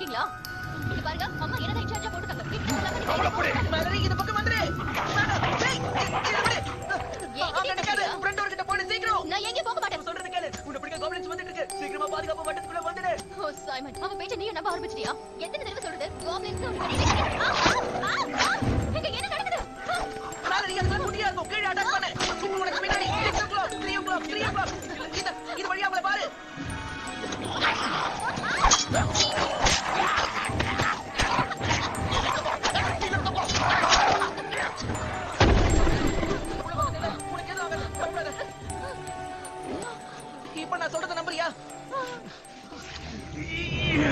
இருக்கீங்களா? இங்க பாருங்க, அம்மா என்னதான் இன்சார்ஜா போட்டுட்டாங்க. மலரி இந்த பக்கம் வந்துரு. ஃப்ரண்ட் டோர் கிட்ட போடு சீக்கிரம். நான் எங்க போக மாட்டேன். சொல்றது கேளு. உன்னை பிடிக்க கோப்ளின்ஸ் வந்துட்டு இருக்கு. சீக்கிரமா பாதுகாப்பு வட்டத்துக்குள்ள வந்துடு. ஓ சைமன், அவ பேச்ச நீயும் நம்ப ஆரம்பிச்சிட்டியா? எத்தனை தடவை சொல்றது? கோப்ளின்ஸ் இங்க என்ன நடக்குது? மலரி அதுக்கு முடியாது. கீழ அட்டாக் பண்ணு. உனக்கு பின்னாடி 6 o'clock 3 o'clock 3 o'clock